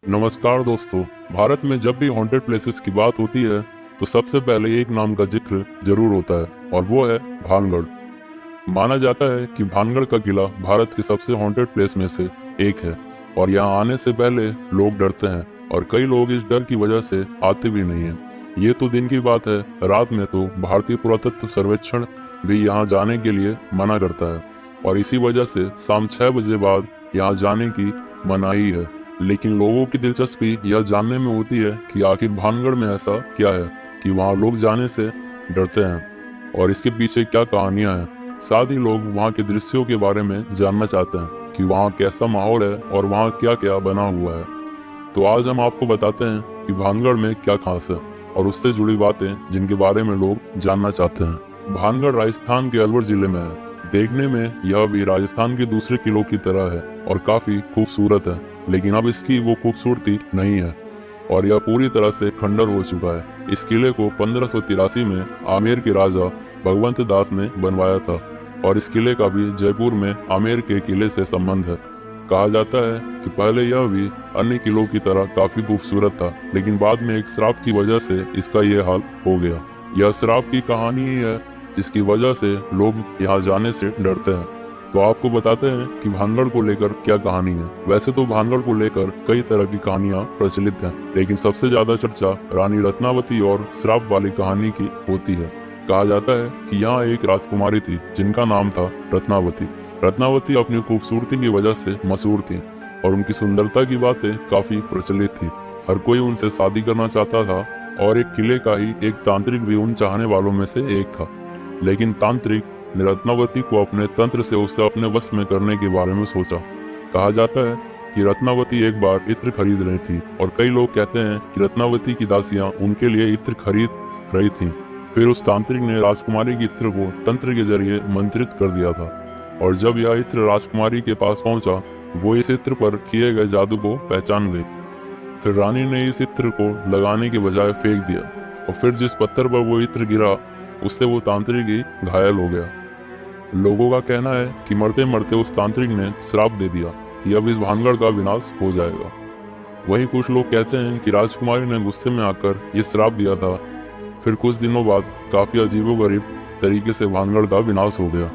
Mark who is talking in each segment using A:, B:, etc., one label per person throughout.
A: नमस्कार दोस्तों। भारत में जब भी हॉन्टेड प्लेसेस की बात होती है तो सबसे पहले एक नाम का जिक्र जरूर होता है और वो है भानगढ़। माना जाता है कि भानगढ़ का किला भारत के सबसे हॉन्टेड प्लेस में से एक है और यहाँ आने से पहले लोग डरते हैं और कई लोग इस डर की वजह से आते भी नहीं हैं। ये तो दिन की बात है, रात में तो भारतीय पुरातत्व सर्वेक्षण भी यहाँ जाने के लिए मना करता है और इसी वजह से शाम 6 बजे बाद यहाँ जाने की मनाही है। लेकिन लोगों की दिलचस्पी यह जानने में होती है कि आखिर भानगढ़ में ऐसा क्या है कि वहाँ लोग जाने से डरते हैं और इसके पीछे क्या कहानियां हैं। साथ ही लोग वहाँ के दृश्यों के बारे में जानना चाहते हैं कि वहाँ कैसा माहौल है और वहाँ क्या क्या बना हुआ है। तो आज हम आपको बताते हैं कि भानगढ़ में क्या खास है और उससे जुड़ी बातें जिनके बारे में लोग जानना चाहते हैं। भानगढ़ राजस्थान के अलवर जिले में है। देखने में यह भी राजस्थान के दूसरे किलों की तरह है और काफी खूबसूरत है, लेकिन अब इसकी वो खूबसूरती नहीं है और यह पूरी तरह से खंडर हो चुका है। इस किले को 1583 में आमेर के राजा भगवंत दास ने बनवाया था और इस किले का भी जयपुर में आमेर के किले से संबंध है। कहा जाता है कि पहले यह भी अन्य किलों की तरह काफी खूबसूरत था, लेकिन बाद में एक श्राप की वजह से इसका ये हाल हो गया। यह श्राप की कहानी ही है जिसकी वजह से लोग यहाँ जाने से डरते हैं। तो आपको बताते हैं कि भानगढ़ को लेकर क्या कहानी है। वैसे तो भानगढ़ को लेकर कई तरह की कहानियां प्रचलित हैं, लेकिन सबसे ज्यादा चर्चा रानी रत्नावती और श्राप वाली कहानी की होती है। कहा जाता है कि यहाँ एक राजकुमारी थी जिनका नाम था रत्नावती। रत्नावती अपनी खूबसूरती की वजह से मशहूर थी और उनकी सुंदरता की बातें काफी प्रचलित थी। हर कोई उनसे शादी करना चाहता था और एक किले का ही एक तांत्रिक भी उन चाहने वालों में से एक था। लेकिन तांत्रिक ने रत्नावती को अपने तंत्र से उसे अपने वश में करने के बारे में सोचा। कहा जाता है कि रत्नावती एक बार इत्र खरीद रही थी और कई लोग कहते हैं कि रत्नावती की दासियां उनके लिए इत्र खरीद रही थीं। फिर उस तांत्रिक ने राजकुमारी के इत्र को तंत्र के जरिए मंत्रित कर दिया था और जब यह इत्र राजकुमारी के पास पहुंचा, वो इस इत्र पर किए गए जादू को पहचान गई। फिर रानी ने इस इत्र को लगाने के बजाय फेंक दिया और फिर जिस पत्थर पर वो इत्र गिरा उससे वो तांत्रिक ही घायल हो गया। लोगों का कहना है कि मरते मरते उस तांत्रिक ने श्राप दे दिया कि अब इस भानगढ़ का विनाश हो जाएगा। वहीं कुछ लोग कहते हैं कि राजकुमारी ने गुस्से में आकर ये श्राप दिया था। फिर कुछ दिनों बाद काफी अजीबोगरीब तरीके से भानगढ़ का विनाश हो गया।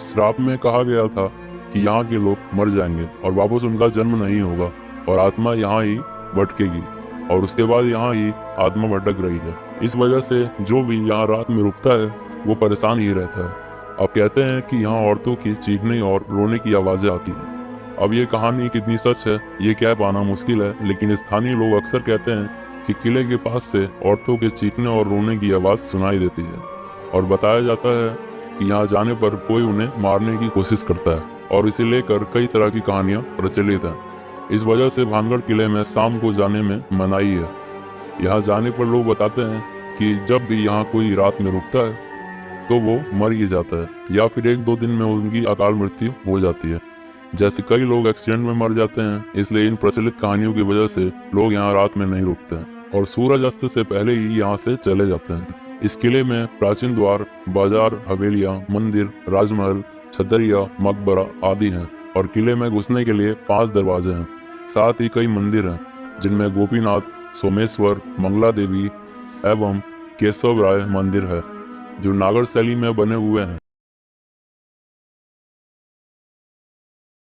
A: श्राप में कहा गया था कि यहाँ के लोग मर जाएंगे और वापस उनका जन्म नहीं होगा और आत्मा यहाँ ही भटकेगी और उसके बाद यहाँ ही आत्मा भटक रही है। इस वजह से जो भी यहाँ रात में रुकता है वो परेशान ही रहता है। अब कहते हैं कि यहाँ औरतों की चीखने और रोने की आवाजें आती हैं। अब ये कहानी कितनी सच है ये कह पाना मुश्किल है, लेकिन स्थानीय लोग अक्सर कहते हैं कि किले के पास से औरतों के चीखने और रोने की आवाज सुनाई देती है और बताया जाता है कि यहाँ जाने पर कोई उन्हें मारने की कोशिश करता है और इसे लेकर कई तरह की कहानियां प्रचलित हैं। इस वजह से भानगढ़ किले में शाम को जाने में मनाही है। यहाँ जाने पर लोग बताते हैं कि जब भी यहाँ कोई रात में रुकता है तो वो मर ही जाता है या फिर 1-2 दिन में उनकी अकाल मृत्यु हो जाती है। जैसे कई लोग एक्सीडेंट में मर जाते हैं, इसलिए इन प्रचलित कहानियों की वजह से लोग यहाँ रात में नहीं रुकते हैं और सूरज अस्त से पहले ही यहाँ से चले जाते हैं। इस किले में प्राचीन द्वार, बाजार, हवेलियाँ, मंदिर, राजमहल, छतरिया, मकबरा आदि हैं और किले में घुसने के लिए 5 दरवाजे हैं। साथ ही कई मंदिर हैं जिनमें गोपीनाथ, सोमेश्वर, मंगला देवी एवं केशव राय मंदिर है जो नागर शैली में बने हुए हैं।